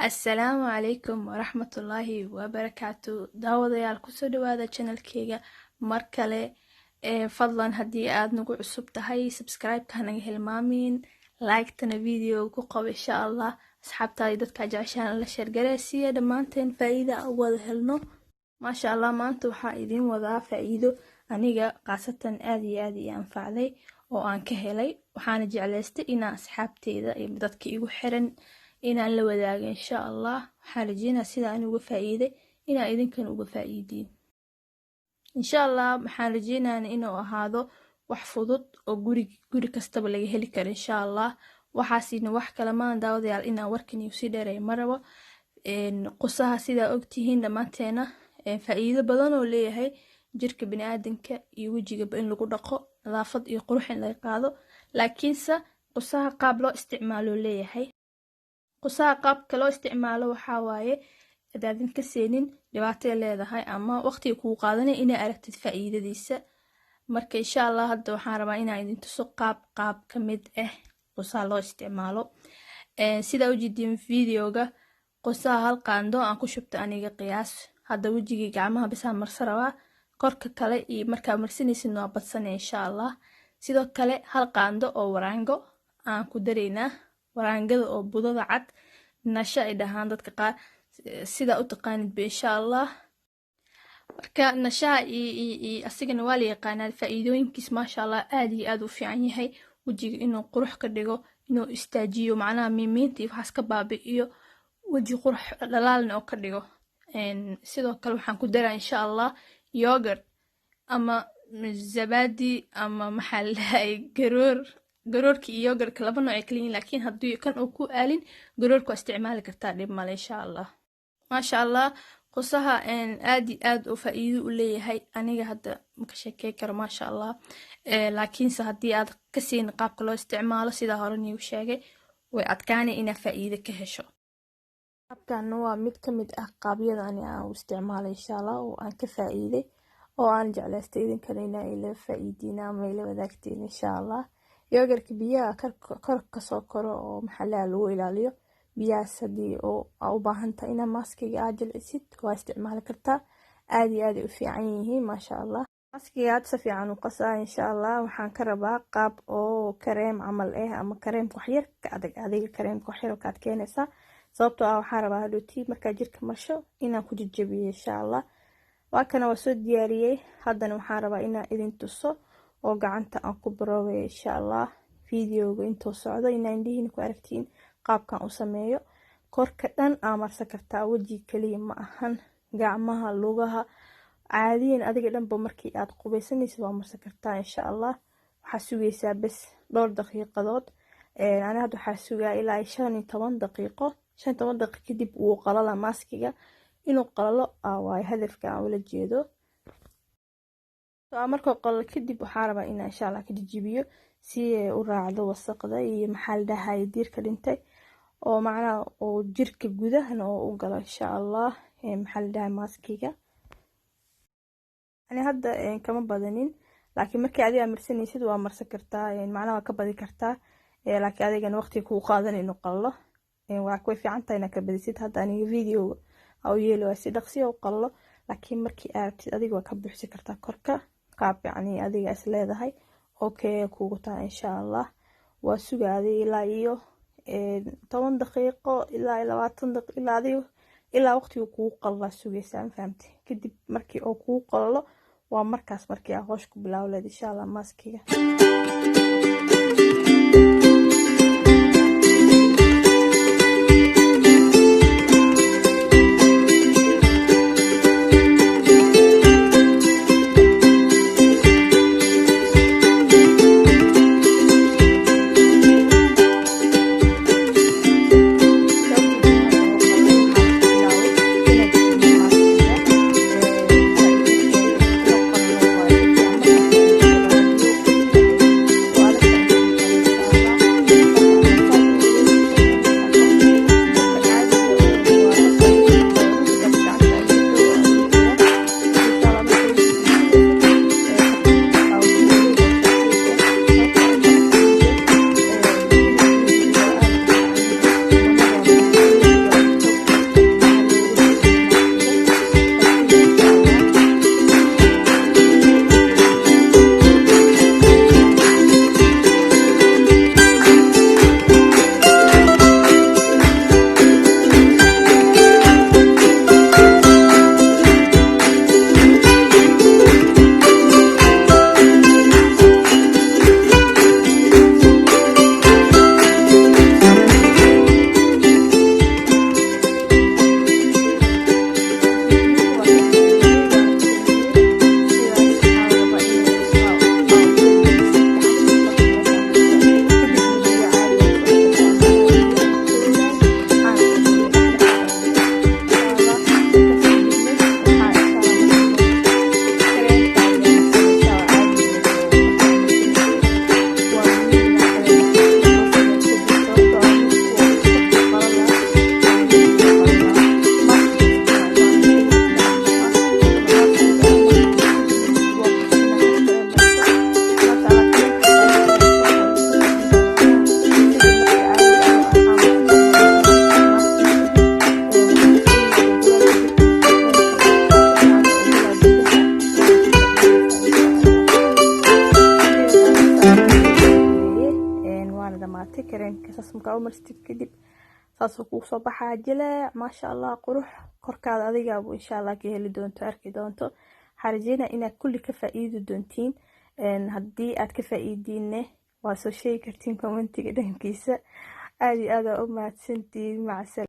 Assalaamu calaykum waraxmatullaahi wabarakaatu. daawadayaal kusoo dhawaada channelkeyga mar kale. Fadlan haddii aad nagu cusub tahay subscribe-ka hanaga hilmaamin, like-tana video ku qabo insha allah. asxaabtaada dadka jeceshaan la sheergareysiya dhammaanteen faa'iida u wada helno. maasha allah, maanta waxaa idiin wadaa faa'iido aniga qaasatan aad iyo aad ii anfacday oo aan ka helay. waxaana jeclaystay inaan asxaabteyda iyo dadka igu xiran inaan la wadaago insha allah. waxaan rajeynaa sida aan uga faa'iiday inaan idinkan uga faa'iidiin insha allah. waxaan rajeynayaa inuu ahaado wax fudud oo guri kastaba laga heli karo insha allah. waxaasina wax kale maan daawadayaal inaan warkan iyo sii dheereeyo ma rabo. qusaha sidaa ogtihiin dhammaanteena faa'iido badan oo leeyahay jirka bini'aadanka iyo wejigaba in lagu dhaqo, nadaafad iyo qurux in laga qaado. laakiinse qusaha qaab loo isticmaalo leeyahay. qusaha qaabka loo isticmaalo waxaa waaye hadaadin ka seenin dhibaatay leedahay ama waqtiga kuu qaadanay inay aragtid faa'iidadiisa. marka insha allah hadda waxaan rabaa inaan idin tuso qaab ka mid ah qusaha loo isticmaalo. sida ujeedin videoga, qusaha hal qaando aan ku shubto aniga qiyaas. hadda wejigii gacmaha bisaan marsa rabaa, korka kale iyo markaa marsanaysid waa badsanay insha allah. sidoo kale hal qaando oo waraango aan ku dareynaa, waraangada oo budada cad nasha ay dhahaan dadka qaar, sida u taqaanidba insha allah. marka nashaha iyo asigana waa la yaqaanaa faa'iidooyinkiis maasha allah aad iyo aad u fiican yahay. wejiga inuu qurux ka dhigo, inuu istaajiyo macnaha miimiinta iyo waxaas ka baabi'iyo, weji qurux dhalaalna oo ka dhigo. sidoo kale waxaan ku daraa insha allah yogurt ama zabadi ama maxaa la dhahay garoorka iyo yogurtka laba nooc ay kala yihiin, laakiin haddii kan uu ku aalin garoorka waa isticmaali kartaa, dhib male insha allah. maasha allah, qusaha aad iyo aad u faa'iido u leeyahay. aniga hadda maka sheekey karo maasha allah. laakiinse haddii aad ka siin qaabka loo isticmaalo sida hore niigu sheegay, way adkaanay inaad faa'iido ka hesho. qaabkan waa mid ka mid ah qaabyada ani aan u isticmaalay insha allah oo aan ka faa'iiday oo aan jeclaystay idinkana inaa ila faa'iidiina ama ila wadaagtiin insha allah. yogurtka biyaha kor kasoo koro oo maxaa lagu ilaaliyo biyahaas. haddii u baahan tahay inaa maskiga aad jilcisid waa isticmaali kartaa. aad iyo aad ay u fiican yihiin maasha allah. maskiga aad si fiican u qasaa insha allah. waxaan ka rabaa qaab oo kareem camal ah ama kareemka waxyar ka adag. adiga kareemka waxyar kaad keenaysaa, sababtoo ah waxaan rabaa hadhowtii markaa jirka marsho inaan ku jajabiyo insha allah. waa kana waa soo diyaariyey. haddana waxaan rabaa inaan idin tuso oo gacanta aan ku baroobayo insha allah. videoga intuu socdo inaa indhihiina ku aragtiin qaabkan u sameeyo. korka dhan aa marsan kartaa, wejiga kaliya ma ahan, gacmaha, lugaha, caadiyan adiga dhanba markii aad qubaysanaysid waa marsan kartaa insha allah. waxaa sugaysaa bes dhowr daqiiqadood. ani hadda waxaa sugaa ilaa 15 daqiiqo. 15 daqiiqo kadib wuu qalala maskiga. inuu qalalo waayo hadafka aan ula jeedo. markuu qalalo kadib waxaa rabaa inaan insha allah ka jajabiyo si ay u raacdo wasaqda iyo maxaa la dhahay diirka dhintay oo macnaha oo jirka gudahana oo u galo insha allah. maxaa la dhahay maskiga ani hadda kama badanin, laakiin markii adiga marsanaysid waa marsan kartaa, macnaha waa ka badi kartaa. laakiin adigana waqtiga kuu qaadan inuu qalalo waa way fiican tahay inaad ka badisid. hadda aniga videoga au yeelo waa si dhaqsiya u qalalo, laakiin markii aad adiga waa ka buuxsi kartaa korka qaab yacni adiga is leedahay okay kugu tahay insha allah. waa sugaaday ilaa iyo 10 daqiiqo ilaa 20 daqiiqo ilaa adiga ilaa waqtiga kugu qalala sugaysaa, fahamtay? kadib markii oo kugu qalalo waa markaas markii aad hoosh ku bilaawleed insha allah maskiga. dhamaatay kareemka saas markaa u marstid kadib saasuu kuu soo baxaa jileec maasha allah qurux korkaada adigaaba insha allah ka heli doonto arki doonto waxaan rajeynaa inaad kulli ka faa'iidi doontiin haddii aad ka faa'iidiinne waa soo sheegi kartiin commentiga dhankiisa aad iyo aad u mahadsantihiin macasal